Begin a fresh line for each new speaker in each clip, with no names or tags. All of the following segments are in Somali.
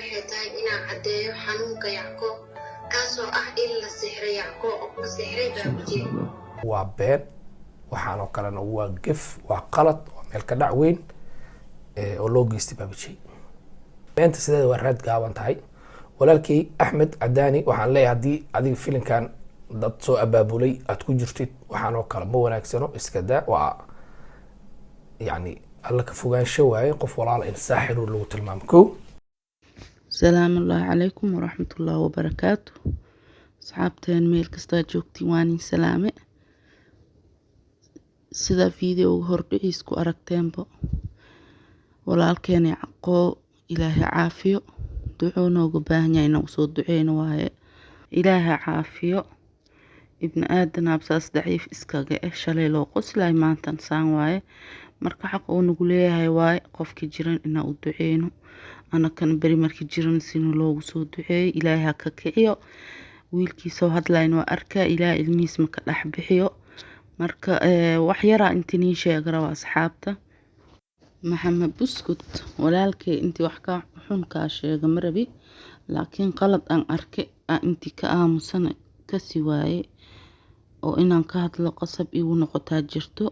waxay tahay inaan caddeeyo xanuunka Yacquub kaasoo ah in la sixray Yacquub oo ku sixray baabujee.
waa been waxaanoo kalena waa gef waa qalad waa meel ka dhac weyn oo loo geystay baabujee. beenta sideeda waa raad gaaban tahay. walaalkii Axmed Cadaani waxaan leeyahay haddii adiga filinkan dad soo abaabulay aad ku jirtid waxaanoo kale ma wanaagsano iska daa waa يعني الله كفوقان شواي قف ولا الساحر ولو تلمامكو.
السلام الله عليكم ورحمة الله وبركاته. صحابتين ميل كستا جوكتي واني سلامة سيدا فيديو هردعيسكو أركتينبو walaalkeen Yacquub ilaahay caafiyo ducoo noogu baahan yahay inuu soo duceeyno waaye ilaahay caafiyo ibn aadan absaas daciif iskaga shalay loo qoslay maantan saan waaye marka xaq uu nagu leeyahay waaye qofkii jiran inaa u duceeyno ana kan bari markii jiran sinu loogu soo duceeyo ilaahay ka kiciyo wiilkiisa hadlayn waa arkaa ilaahay ilmiis ma ka dhax bixiyo marka wax yara intii sheegara asxaabta محمد بسكت walaalkay intii wax ka xun ka sheega marabi laakiin qalad aan arkay intii ka aamusan ka sii waaye oo inaan ka hadlo qasab igu noqotaa jirto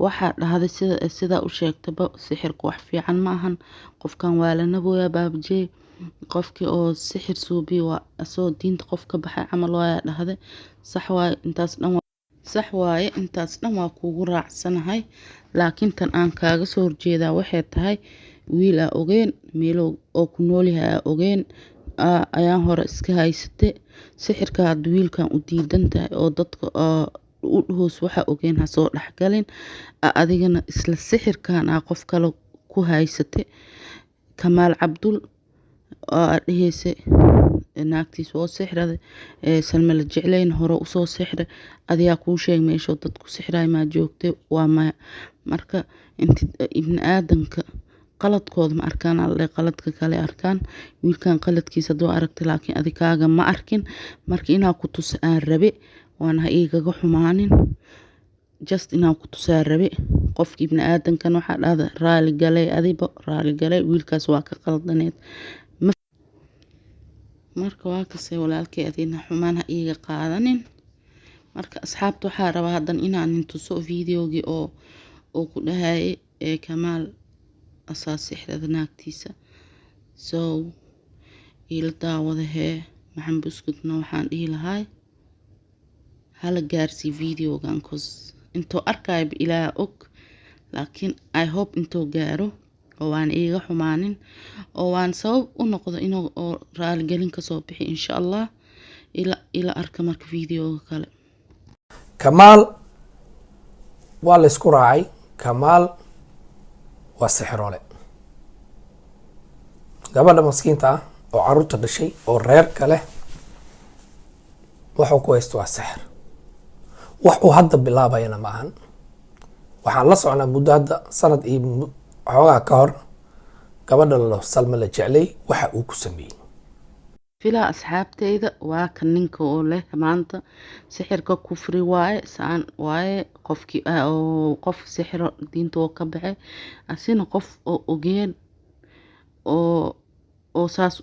waxa dhahday sida u sheegtaba sixirku wax fiican ma ahan qofkan waa la nabooya baabjee qofkii oo sixir suubi waa soo diinta qof ka baxay camal waa dhahday sax waaye intaas dhan waa kugu raacsanahay laakiin tan aan kaaga soo horjeedaa waxay tahay wiil aan ogeen meel oo ku nool yahay ogeen ayaan hore iska haysatay sixirka had wiilkan u diidan tahay oo dadka u hoos waxa ogeen ha soo dhaxgalin adigana isla sixirkan qof kale ku haysatay Kamaal Cabdul dhihayse naagtiis oo sixrada Salma la jeclayn hore u soo sixray adiga ku sheeg meesho dadku sixray ma joogtay waa ma marka inta ibn aadanka qaladkooda ma arkaan alle qaladka kale arkaan wiilkan qaladkiisa doo aragtay laakiin adikaaga ma arkin marka inaa ku tus aan rabe waana iigaga xumaanin just inaa ku tusaan rabe qofkii ibn aadankan waxa dhahda raali galay adiba raali galay wiilkaas waa ka qaldaneed marka waa kasay walaalkay adina xumaan ha iiga qaadanin marka asxaabtu waxa rabaa hadan inaan intuso videogi oo ku dhahay Kamaal asaas sixrada naagtiisa soo ila daawadahe maxan buskudna waxaan dhihi lahay hala gaarsi videogan cause intoo arkay ilaa og laakiin I hope intoo gaaro oo aan iiga xumaanin oo waan sabab u noqdo inuu raali galin ka soo bixi insha Allah ila arka marka videoga kale.
Kamaal waa la isku raacay Kamaal waa sixroole gabadha maskiinta oo caruurta dhashay oo reer kale wuxuu ku haysto waa sixir wax uu hadda bilaabayna ma ahan waxaan la soconaa muddo hadda sanad iyo xoogaa ka hor gabadha la Salma la jeclay waxa uu ku sameeyay
fila asxaabteyda waa kan ninka oo leh maanta sixirka kufri waaye saan waaye qofkii oo qof sixir diinta oo ka baxay asina qof oo ogeen oo saas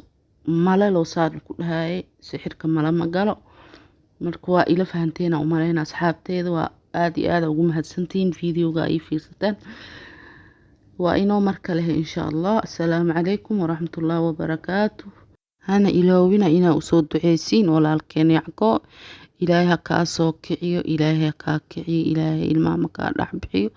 malalo saad ku dhahay sixirka malama galo marka waa ila fahanteena u maleena asxaabteyda waa aad iyo aad ugu mahadsantiin videoga ay fiirsataan وإنه مركله إن شاء الله. السلام عليكم ورحمة الله وبركاته. هنا إلهونا إنا أسود دعيسين ولا الكين يعقوب إلهي كاسو كعيو إلهي كاكعي إلهي الماما كارح بحيو